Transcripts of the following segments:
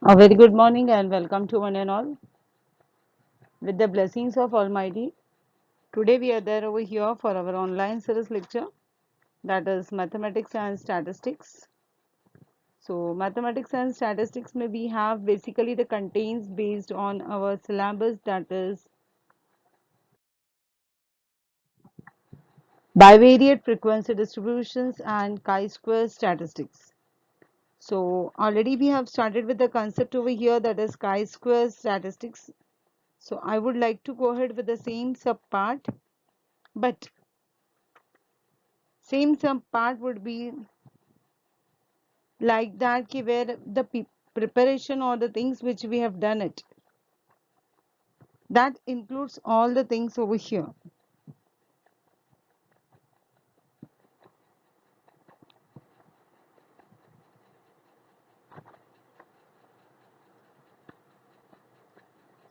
A very good morning and welcome to one and all. With the blessings of Almighty, today we are there over here for our online series lecture, that is Mathematics and Statistics. So Mathematics and Statistics may we have basically the contains based on our syllabus, that is bivariate frequency distributions and chi-square statistics. So already we have started with the concept over here, that is chi-square statistics. So I would like to go ahead with the same subpart, but same subpart would be like that ki where the preparation or the things which we have done it, that includes all the things over here.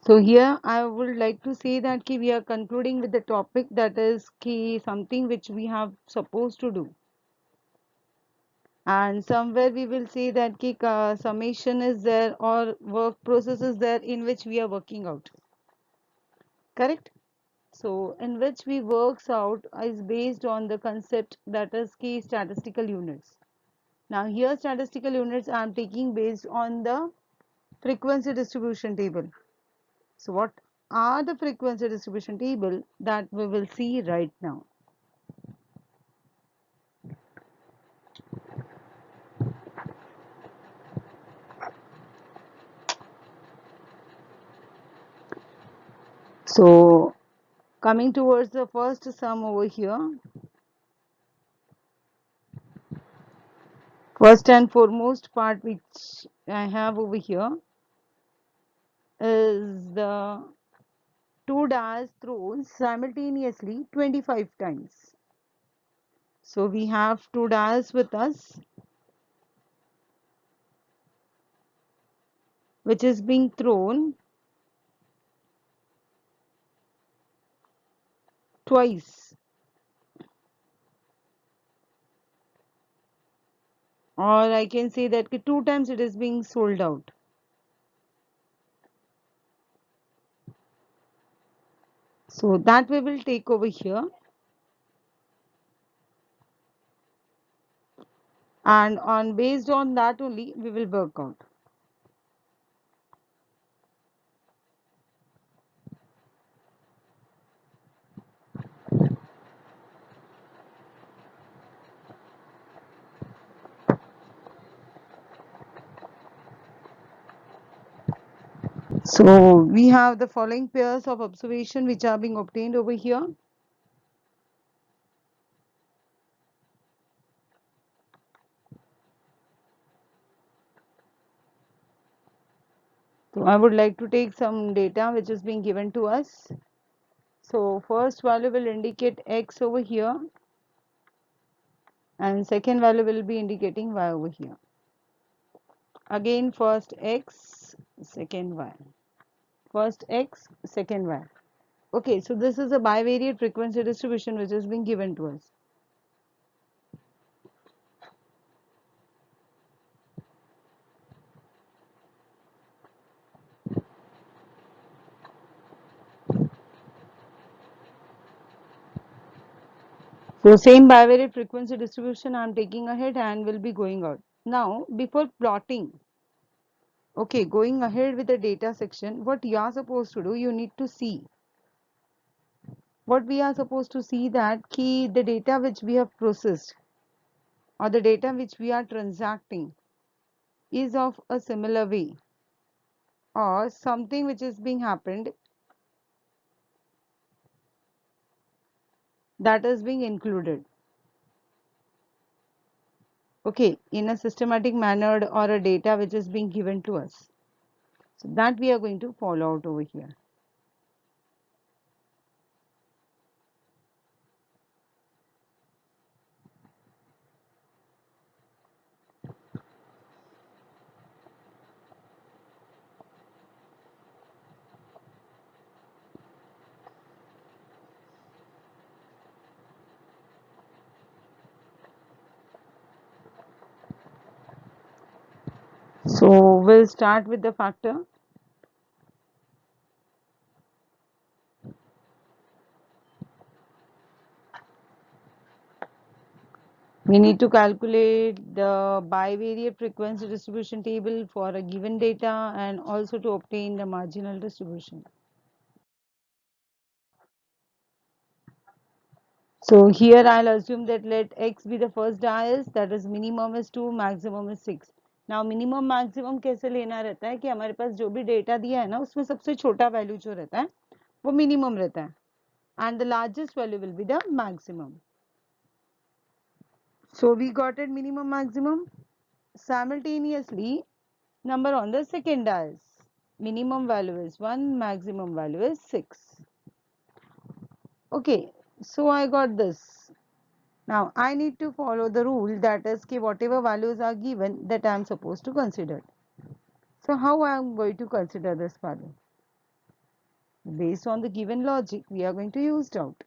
So here I would like to say that ki we are concluding with the topic, that is ki something which we have supposed to do, and somewhere we will say that ki summation is there or work process is there in which we are working out, correct? So in which we works out is based on the concept, that is key statistical units. Now here statistical units I am taking based on the frequency distribution table. So what are the frequency distribution table, that we will see right now. So coming towards the first sum over here, first and foremost part which I have over here is the two dice thrown simultaneously 25 times. So we have two dice with us, which is being thrown twice, or I can say that two times it is being sold out. So that we will take over here, and on based on that only we will work out. So we have the following pairs of observation which are being obtained over here. So I would like to take some data which is being given to us. So first value will indicate X over here, and second value will be indicating Y over here. Again first X, second Y. First X, second Y. Okay, so this is a bivariate frequency distribution which is being given to us. So same bivariate frequency distribution I am taking ahead and will be going out. Now before plotting, okay, going ahead with the data section, what you are supposed to do, you need to see. What we are supposed to see, that key the data which we have processed or the data which we are transacting is of a similar way, or something which is being happened that is being included, okay, in a systematic manner, or a data which is being given to us. So that we are going to follow out over here. So So we'll start with the factor. We need to calculate the bivariate frequency distribution table for a given data and also to obtain the marginal distribution. So here I'll assume that let x be the first dias, that is minimum is 2, maximum is 6. Now minimum maximum कैसे लेना रहता है कि हमारे पास जो भी data दिया है ना उसमें सबसे छोटा वैल्यू जो रहता है वो मिनिमम रहता है and the largest value will be the maximum. So we got it minimum maximum. Simultaneously number on the second dias, minimum value is 1, maximum value is 6. Okay, so I got this. Now I need to follow the rule, that is कि whatever values are given that I am supposed to consider. So how I am going to consider this value? Based on the given logic we are going to use out.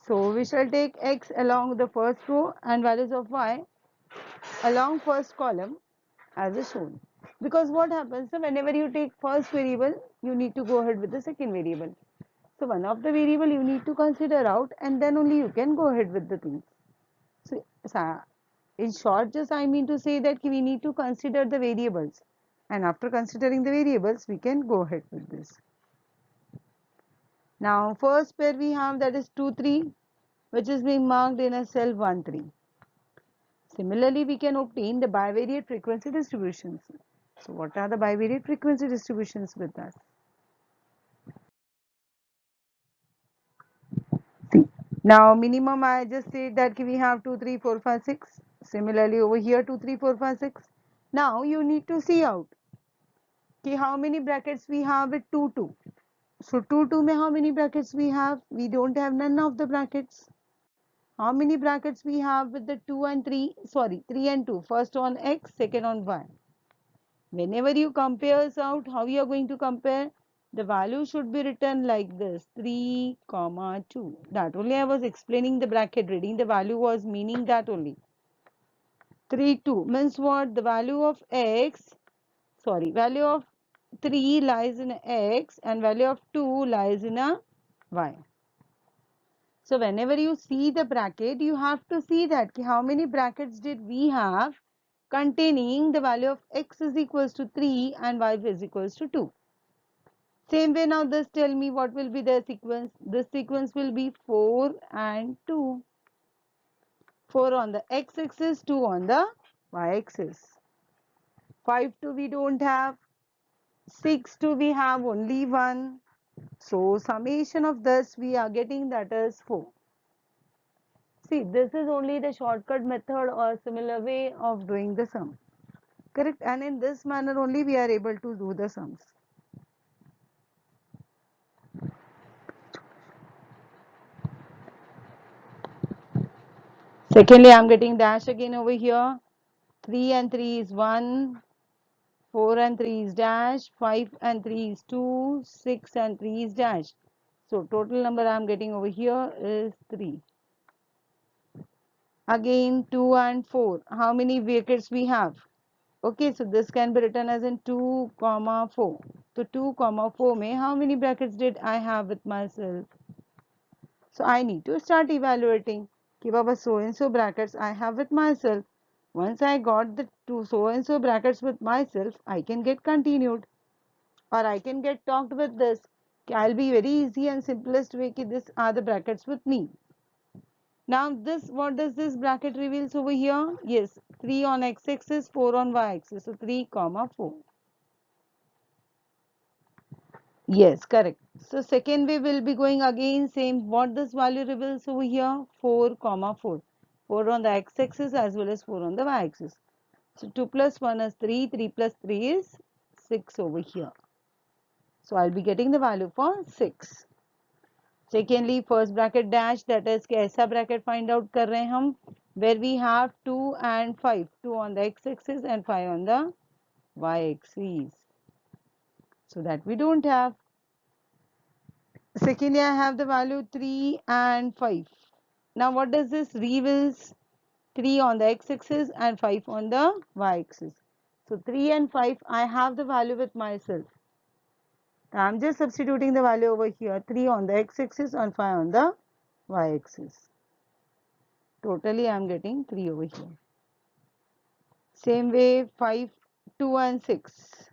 So we shall take x along the first row and values of y along first column as is shown. Because what happens, so whenever you take first variable you need to go ahead with the second variable. So one of the variable you need to consider out and then only you can go ahead with the things. So in short, just I mean to say that we need to consider the variables, and after considering the variables we can go ahead with this. Now first pair we have, that is 2 3, which is being marked in a cell 1 3. Similarly we can obtain the bivariate frequency distributions. So what are the bivariate frequency distributions with us? See, now minimum I just said that we have 2 3 4 5 6. Similarly over here 2 3 4 5 6. Now you need to see out how many brackets we have with 2 2. So 2 2 mein how many brackets we have? We don't have none of the brackets. How many brackets we have with the 2 and 3? Sorry, 3 and 2. First on x, second on y. Whenever you compare out, how you are going to compare? The value should be written like this, 3 comma 2. That only I was explaining the bracket reading. The value was meaning that only. 3 2 means what? The value of x, sorry, value of 3 lies in x and value of 2 lies in a y. So whenever you see the bracket, you have to see that how many brackets did we have containing the value of x is equals to 3 and y is equals to 2. Same way now this tell me what will be the sequence. This sequence will be 4 and 2. 4 on the x-axis, 2 on the y-axis. 5 2 we don't have. 6 2 we have only 1. So summation of this we are getting, that is 4. See, this is only the shortcut method or similar way of doing the sum. Correct? And in this manner only we are able to do the sums. Secondly, I am getting dash again over here. 3 and 3 is 1. 4 and 3 is dash. 5 and 3 is 2. 6 and 3 is dash. So total number I am getting over here is 3. Again 2 and 4. How many brackets we have? Okay, so this can be written as in 2 comma 4. So 2 comma 4 mein how many brackets did I have with myself? So I need to start evaluating. Ki baba so and so brackets I have with myself. Once I got the two so and so brackets with myself, I can get continued. Or I can get talked with this. I'll be very easy and simplest way ki this are the brackets with me. Now this, what does this bracket reveals over here? Yes, 3 on x-axis, 4 on y-axis. So 3 comma 4. Yes, correct. So second way will be going again same. What this value reveals over here? 4 comma 4. 4 on the x-axis as well as 4 on the y-axis. So 2 plus 1 is 3. 3 plus 3 is 6 over here. So I'll be getting the value for 6. Secondly, first bracket dash, that is कैसा bracket find out कर रहे हैं हम, where we have 2 and 5, 2 on the x-axis and 5 on the y-axis. So that we don't have. Secondly, I have the value 3 and 5. Now what does this reveals? 3 on the x-axis and 5 on the y-axis. So 3 and 5, I have the value with myself. I'm just substituting the value over here, 3 on the x-axis and 5 on the y-axis. Totally I'm getting 3 over here. Same way 5, 2 and 6.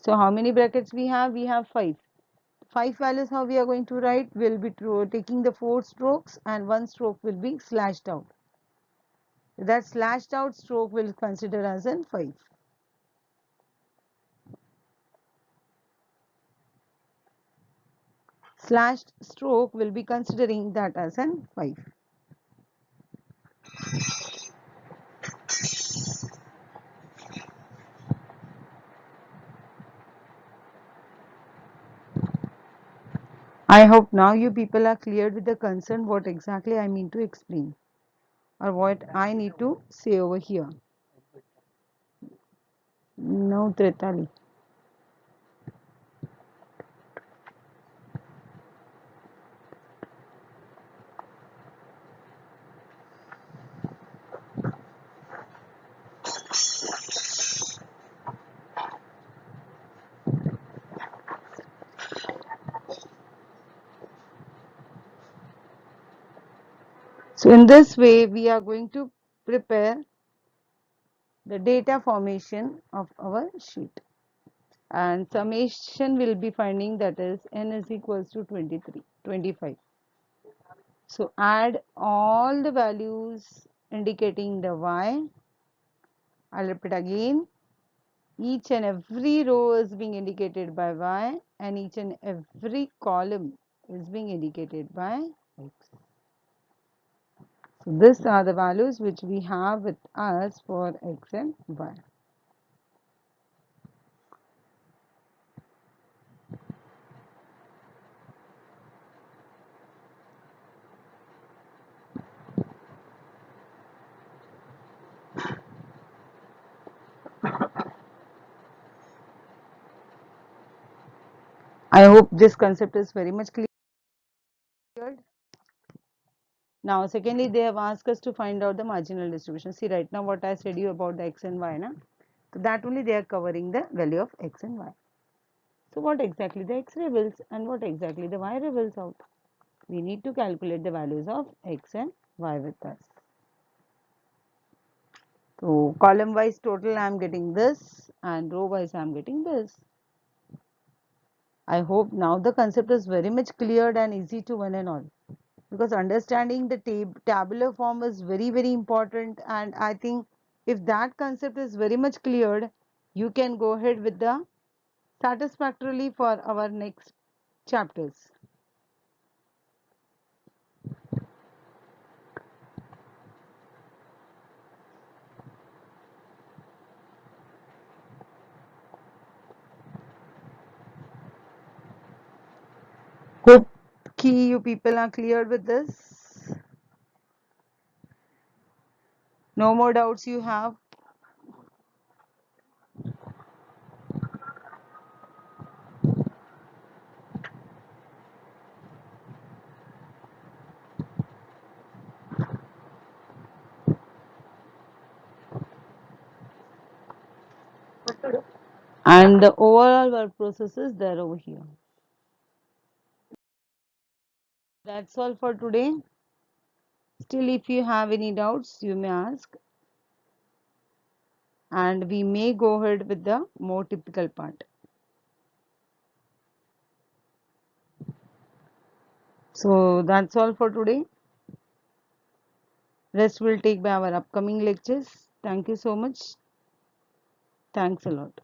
So how many brackets we have? We have 5. 5 values how we are going to write? Will be taking the 4 strokes and 1 stroke will be slashed out. That slashed out stroke will consider as in 5. Slashed stroke will be considering that as an 5. I hope now you people are clear with the concern what exactly I mean to explain or what I need to say over here. No, Tritali. So in this way we are going to prepare the data formation of our sheet. And summation will be finding that is n is equals to 25. So add all the values indicating the y. I'll repeat again. Each and every row is being indicated by y and each and every column is being indicated by x. So these are the values which we have with us for x and y. I hope this concept is very much clear. Now, secondly, they have asked us to find out the marginal distribution. See, right now, what I said you about the x and y, na? So that only they are covering the value of x and y. So, what exactly the x reveals and what exactly the y reveals out? We need to calculate the values of x and y with us. So, column wise total I am getting this and row wise I am getting this. I hope now the concept is very much cleared and easy to one and all. Because understanding the tabular form is very important, and I think if that concept is very much cleared, you can go ahead with the satisfactorily for our next chapters. Hope you people are cleared with this. No more doubts you have. And the overall work process is there over here. That's all for today. Still, if you have any doubts, you may ask. And we may go ahead with the more typical part. So that's all for today. Rest will take by our upcoming lectures. Thank you so much. Thanks a lot.